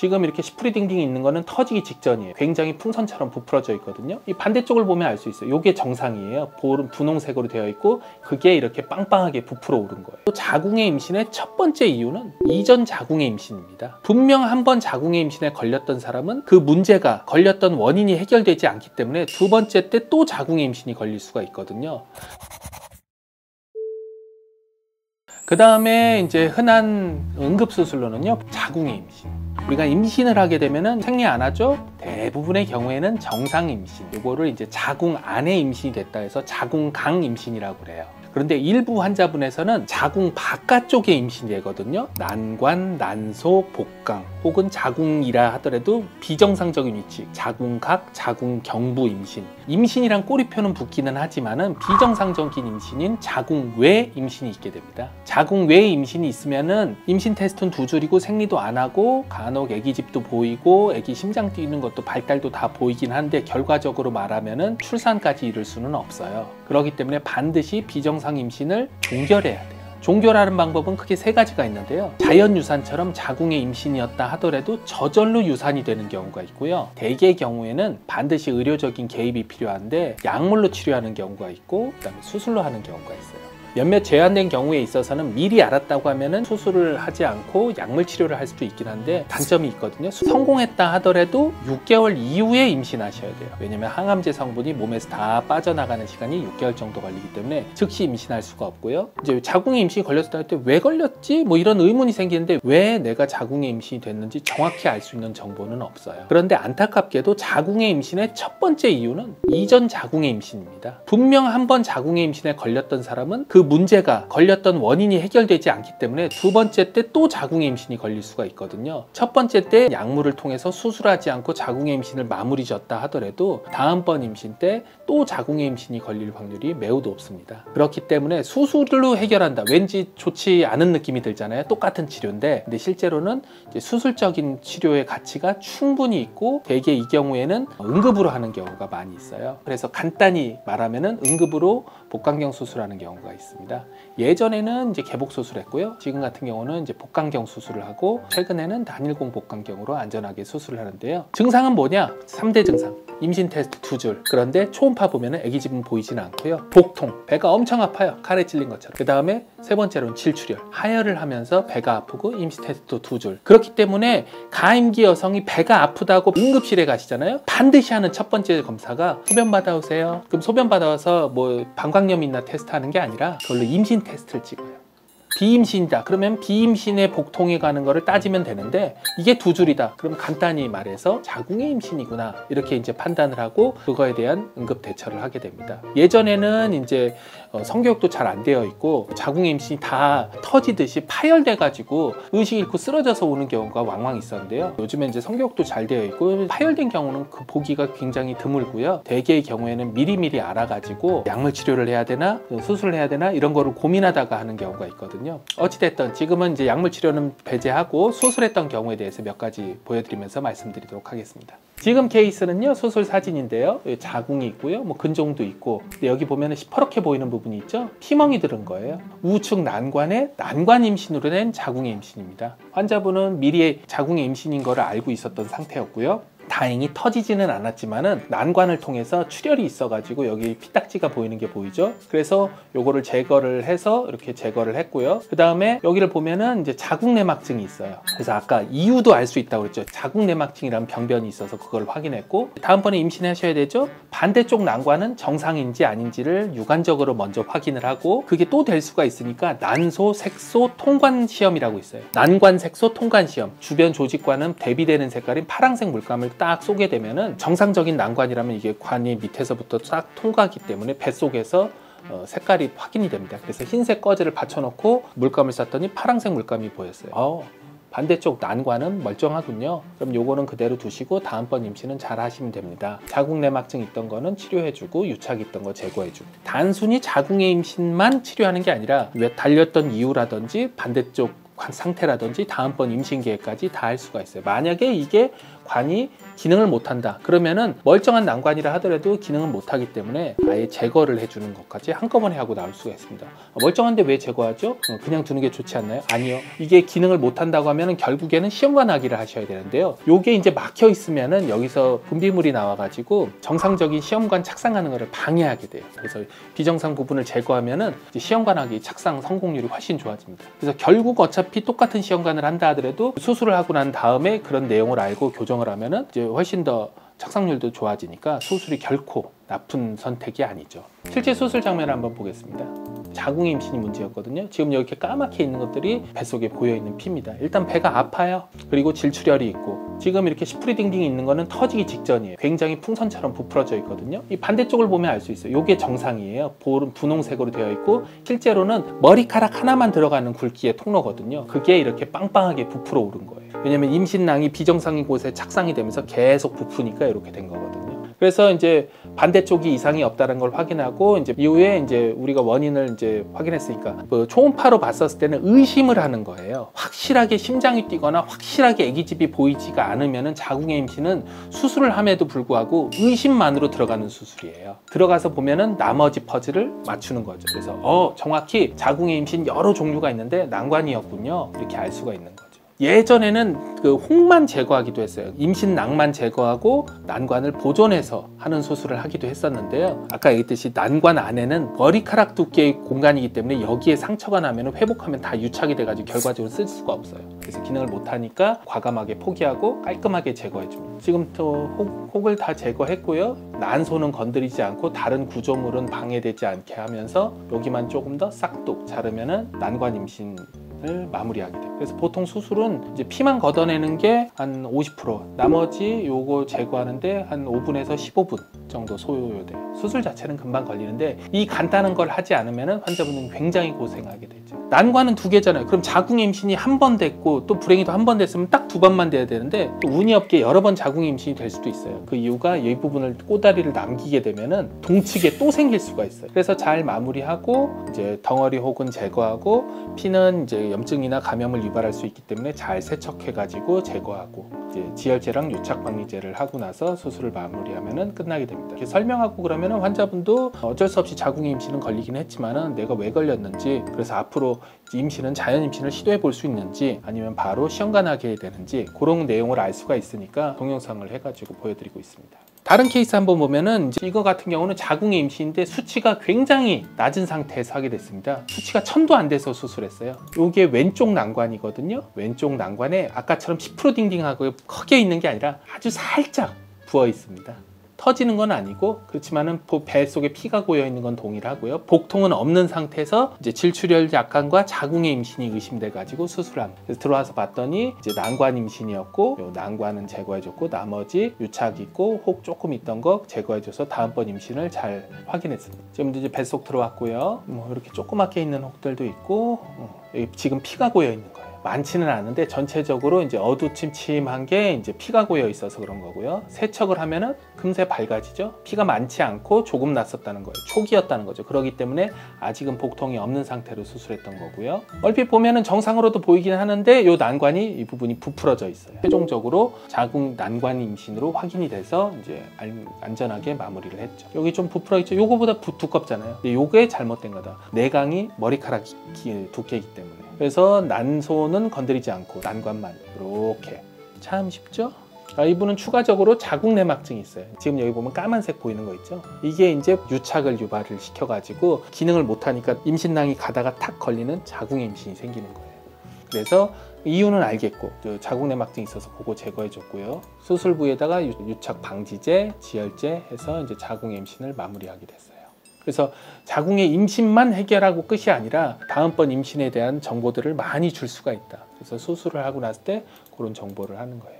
지금 이렇게 시프리딩딩 있는 거는 터지기 직전이에요. 굉장히 풍선처럼 부풀어져 있거든요. 이 반대쪽을 보면 알 수 있어요. 이게 정상이에요. 볼은 분홍색으로 되어 있고 그게 이렇게 빵빵하게 부풀어 오른 거예요. 또 자궁의 임신의 첫 번째 이유는 이전 자궁의 임신입니다. 분명 한 번 자궁의 임신에 걸렸던 사람은 그 문제가 걸렸던 원인이 해결되지 않기 때문에 두 번째 때 또 자궁의 임신이 걸릴 수가 있거든요. 그 다음에 이제 흔한 응급수술로는요, 자궁의 임신. 우리가 임신을 하게 되면은 생리 안 하죠? 대부분의 경우에는 정상 임신. 이거를 이제 자궁 안에 임신이 됐다 해서 자궁강 임신이라고 그래요. 그런데 일부 환자분에서는 자궁 바깥쪽에 임신이 되거든요. 난관, 난소, 복강 혹은 자궁이라 하더라도 비정상적인 위치, 자궁각, 자궁경부 임신. 임신이란 꼬리표는 붙기는 하지만은 비정상적인 임신인 자궁 외 임신이 있게 됩니다. 자궁 외 임신이 있으면은 임신 테스트는 두 줄이고 생리도 안 하고 간혹 아기집도 보이고 아기 심장 뛰는 것도 발달도 다 보이긴 한데 결과적으로 말하면은 출산까지 이룰 수는 없어요. 그렇기 때문에 반드시 비정상 임신을 종결해야 돼요. 종결하는 방법은 크게 세 가지가 있는데요. 자연유산처럼 자궁의 임신이었다 하더라도 저절로 유산이 되는 경우가 있고요. 대개의 경우에는 반드시 의료적인 개입이 필요한데 약물로 치료하는 경우가 있고 그다음에 수술로 하는 경우가 있어요. 몇몇 제한된 경우에 있어서는 미리 알았다고 하면은 수술을 하지 않고 약물 치료를 할 수도 있긴 한데 단점이 있거든요. 성공했다 하더라도 6개월 이후에 임신하셔야 돼요. 왜냐면 항암제 성분이 몸에서 다 빠져나가는 시간이 6개월 정도 걸리기 때문에 즉시 임신할 수가 없고요. 이제 자궁에 임신이 걸렸을 때 왜 걸렸지? 뭐 이런 의문이 생기는데 왜 내가 자궁에 임신이 됐는지 정확히 알 수 있는 정보는 없어요. 그런데 안타깝게도 자궁의 임신의 첫 번째 이유는 이전 자궁의 임신입니다. 분명 한 번 자궁의 임신에 걸렸던 사람은 그 문제가 걸렸던 원인이 해결되지 않기 때문에 두 번째 때 또 자궁의 임신이 걸릴 수가 있거든요. 첫 번째 때 약물을 통해서 수술하지 않고 자궁의 임신을 마무리 졌다 하더라도 다음번 임신 때 또 자궁의 임신이 걸릴 확률이 매우 높습니다. 그렇기 때문에 수술로 해결한다. 왠지 좋지 않은 느낌이 들잖아요. 똑같은 치료인데 근데 실제로는 이제 수술적인 치료의 가치가 충분히 있고 대개 이 경우에는 응급으로 하는 경우가 많이 있어요. 그래서 간단히 말하면은 응급으로 복강경 수술하는 경우가 있습니다. 예전에는 이제 개복 수술했고요. 지금 같은 경우는 이제 복강경 수술을 하고 최근에는 단일공 복강경으로 안전하게 수술을 하는데요. 증상은 뭐냐? 3대 증상. 임신 테스트 2줄. 그런데 초음파 보면은 아기집은 보이지는 않고요. 복통. 배가 엄청 아파요. 칼에 찔린 것처럼. 그 다음에 세 번째로는 질출혈. 하혈을 하면서 배가 아프고 임신 테스트 2줄. 그렇기 때문에 가임기 여성이 배가 아프다고 응급실에 가시잖아요. 반드시 하는 첫 번째 검사가 소변 받아오세요. 그럼 소변 받아와서 뭐 방광염 있나 테스트하는 게 아니라 그걸로 임신 테스트를 찍어요. 비임신이다. 그러면 비임신의 복통에 가는 거를 따지면 되는데 이게 2줄이다. 그럼 간단히 말해서 자궁의 임신이구나. 이렇게 이제 판단을 하고 그거에 대한 응급 대처를 하게 됩니다. 예전에는 이제 성교육도 잘 안 되어 있고 자궁의 임신이 다 터지듯이 파열돼 가지고 의식 잃고 쓰러져서 오는 경우가 왕왕 있었는데요. 요즘에 이제 성교육도 잘 되어 있고 파열된 경우는 그 보기가 굉장히 드물고요. 대개의 경우에는 미리미리 알아가지고 약물 치료를 해야 되나 수술을 해야 되나 이런 거를 고민하다가 하는 경우가 있거든요. 어찌됐든 지금은 이제 약물 치료는 배제하고 수술했던 경우에 대해서 몇 가지 보여드리면서 말씀드리도록 하겠습니다. 지금 케이스는요 수술 사진인데요. 자궁이 있고요, 뭐 근종도 있고, 근데 여기 보면은 시퍼렇게 보이는 부분이 있죠. 피멍이 들은 거예요. 우측 난관에 난관 임신으로 된 자궁의 임신입니다. 환자분은 미리 자궁의 임신인 거를 알고 있었던 상태였고요. 다행히 터지지는 않았지만은 난관을 통해서 출혈이 있어가지고 여기 피딱지가 보이는 게 보이죠. 그래서 요거를 제거를 해서 이렇게 제거를 했고요. 그 다음에 여기를 보면은 이제 자궁내막증이 있어요. 그래서 아까 이유도 알 수 있다고 그랬죠. 자궁내막증이라는 병변이 있어서 그걸 확인했고, 다음번에 임신하셔야 되죠. 반대쪽 난관은 정상인지 아닌지를 유관적으로 먼저 확인을 하고, 그게 또 될 수가 있으니까 난소 색소 통관 시험이라고 있어요. 난관 색소 통관 시험. 주변 조직과는 대비되는 색깔인 파란색 물감을 딱 쏘게 되면은 정상적인 난관이라면 이게 관이 밑에서부터 싹 통과하기 때문에 뱃속에서 색깔이 확인이 됩니다. 그래서 흰색 꺼지를 받쳐놓고 물감을 쐈더니 파란색 물감이 보였어요. 반대쪽 난관은 멀쩡하군요. 그럼 요거는 그대로 두시고 다음번 임신은 잘 하시면 됩니다. 자궁내막증 있던 거는 치료해주고 유착 있던 거 제거해주고, 단순히 자궁의 임신만 치료하는 게 아니라 왜 달렸던 이유라든지 반대쪽 상태라든지 다음번 임신 계획까지 다 할 수가 있어요. 만약에 이게 관이 기능을 못한다 그러면은 멀쩡한 난관이라 하더라도 기능을 못하기 때문에 아예 제거를 해주는 것까지 한꺼번에 하고 나올 수가 있습니다. 멀쩡한데 왜 제거하죠? 그냥 두는 게 좋지 않나요? 아니요. 이게 기능을 못한다고 하면은 결국에는 시험관 하기를 하셔야 되는데요. 요게 이제 막혀 있으면은 여기서 분비물이 나와가지고 정상적인 시험관 착상하는 것을 방해하게 돼요. 그래서 비정상 부분을 제거하면은 이제 시험관 하기 착상 성공률이 훨씬 좋아집니다. 그래서 결국 어차피 똑같은 시험관을 한다 하더라도 수술을 하고 난 다음에 그런 내용을 알고 교정을 하면은 이제 훨씬 더 착상률도 좋아지니까 수술이 결코 나쁜 선택이 아니죠. 실제 수술 장면을 한번 보겠습니다. 자궁의 임신이 문제였거든요. 지금 이렇게 까맣게 있는 것들이 뱃속에 보여있는 피입니다. 일단 배가 아파요. 그리고 질출혈이 있고 지금 이렇게 시프리딩딩이 있는 거는 터지기 직전이에요. 굉장히 풍선처럼 부풀어져 있거든요. 이 반대쪽을 보면 알 수 있어요. 이게 정상이에요. 볼은 분홍색으로 되어 있고 실제로는 머리카락 하나만 들어가는 굵기의 통로거든요. 그게 이렇게 빵빵하게 부풀어 오른 거예요. 왜냐면 임신낭이 비정상인 곳에 착상이 되면서 계속 부푸니까 이렇게 된 거거든요. 그래서 이제 반대쪽이 이상이 없다는 걸 확인하고 이제 이후에 이제 우리가 원인을 이제 확인했으니까 그 초음파로 봤었을 때는 의심을 하는 거예요. 확실하게 심장이 뛰거나 확실하게 아기집이 보이지가 않으면은 자궁의 임신은 수술을 함에도 불구하고 의심만으로 들어가는 수술이에요. 들어가서 보면은 나머지 퍼즐을 맞추는 거죠. 그래서 정확히 자궁의 임신 여러 종류가 있는데 난관이었군요. 이렇게 알 수가 있는 거죠. 예전에는 그 혹만 제거하기도 했어요. 임신낭만 제거하고 난관을 보존해서 하는 수술을 하기도 했었는데요. 아까 얘기했듯이 난관 안에는 머리카락 두께의 공간이기 때문에 여기에 상처가 나면 회복하면 다 유착이 돼가지고 결과적으로 쓸 수가 없어요. 그래서 기능을 못하니까 과감하게 포기하고 깔끔하게 제거해줍니다. 지금 또 혹을 다 제거했고요. 난소는 건드리지 않고 다른 구조물은 방해되지 않게 하면서 여기만 조금 더 싹둑 자르면은 난관 임신 마무리하게 돼요. 그래서 보통 수술은 이제 피만 걷어내는 게 한 50%, 나머지 요거 제거하는데 한 5분에서 15분 정도 소요돼요. 수술 자체는 금방 걸리는데 이 간단한 걸 하지 않으면 환자분은 굉장히 고생하게 되죠. 난관은 두 개잖아요. 그럼 자궁 임신이 한 번 됐고 또 불행히도 한 번 됐으면 딱 두 번만 돼야 되는데 또 운이 없게 여러 번 자궁 임신이 될 수도 있어요. 그 이유가 이 부분을 꼬다리를 남기게 되면은 동측에 또 생길 수가 있어요. 그래서 잘 마무리하고 이제 덩어리 혹은 제거하고 피는 이제 염증이나 감염을 유발할 수 있기 때문에 잘 세척해가지고 제거하고 이제 지혈제랑 유착 방리제를 하고 나서 수술을 마무리하면은 끝나게 됩니다. 이렇게 설명하고 그러면은 환자분도 어쩔 수 없이 자궁의 임신은 걸리긴 했지만은 내가 왜 걸렸는지, 그래서 앞으로 임신은 자연 임신을 시도해 볼 수 있는지 아니면 바로 시험관 하게 되는지 그런 내용을 알 수가 있으니까 동영상을 해가지고 보여드리고 있습니다. 다른 케이스 한번 보면은 이제 이거 같은 경우는 자궁의 임신인데 수치가 굉장히 낮은 상태에서 하게 됐습니다. 수치가 1000도 안 돼서 수술했어요. 이게 왼쪽 난관이거든요. 왼쪽 난관에 아까처럼 시프로딩딩하고 크게 있는 게 아니라 아주 살짝 부어 있습니다. 터지는 건 아니고 그렇지만은 배 속에 피가 고여 있는 건 동일하고요. 복통은 없는 상태에서 이제 질출혈 약관과 자궁의 임신이 의심돼 가지고 수술을 합니다. 그래서 들어와서 봤더니 이제 난관 임신이었고 요 난관은 제거해줬고 나머지 유착 있고 혹 조금 있던 거 제거해줘서 다음번 임신을 잘 확인했습니다. 지금 이제 뱃속 들어왔고요. 뭐 이렇게 조그맣게 있는 혹들도 있고 여기 지금 피가 고여 있는 거예요. 많지는 않은데 전체적으로 이제 어두침침한 게 이제 피가 고여 있어서 그런 거고요. 세척을 하면은 금세 밝아지죠. 피가 많지 않고 조금 났었다는 거예요. 초기였다는 거죠. 그렇기 때문에 아직은 복통이 없는 상태로 수술했던 거고요. 얼핏 보면은 정상으로도 보이긴 하는데 이 난관이 이 부분이 부풀어져 있어요. 최종적으로 자궁 난관 임신으로 확인이 돼서 이제 안전하게 마무리를 했죠. 여기 좀 부풀어 있죠. 요거보다 두껍잖아요. 근데 요게 잘못된 거다. 내강이 머리카락 두께이기 때문에. 그래서 난소는 건드리지 않고 난관만 이렇게. 참 쉽죠? 이분은 추가적으로 자궁 내막증이 있어요. 지금 여기 보면 까만색 보이는 거 있죠? 이게 이제 유착을 유발을 시켜가지고 기능을 못하니까 임신낭이 가다가 탁 걸리는 자궁 임신이 생기는 거예요. 그래서 이유는 알겠고 자궁 내막증이 있어서 그거 제거해줬고요. 수술 부위에다가 유착 방지제, 지혈제 해서 이제 자궁 임신을 마무리하게 됐어요. 그래서 자궁의 임신만 해결하고 끝이 아니라 다음번 임신에 대한 정보들을 많이 줄 수가 있다. 그래서 수술을 하고 났을 때 그런 정보를 하는 거예요.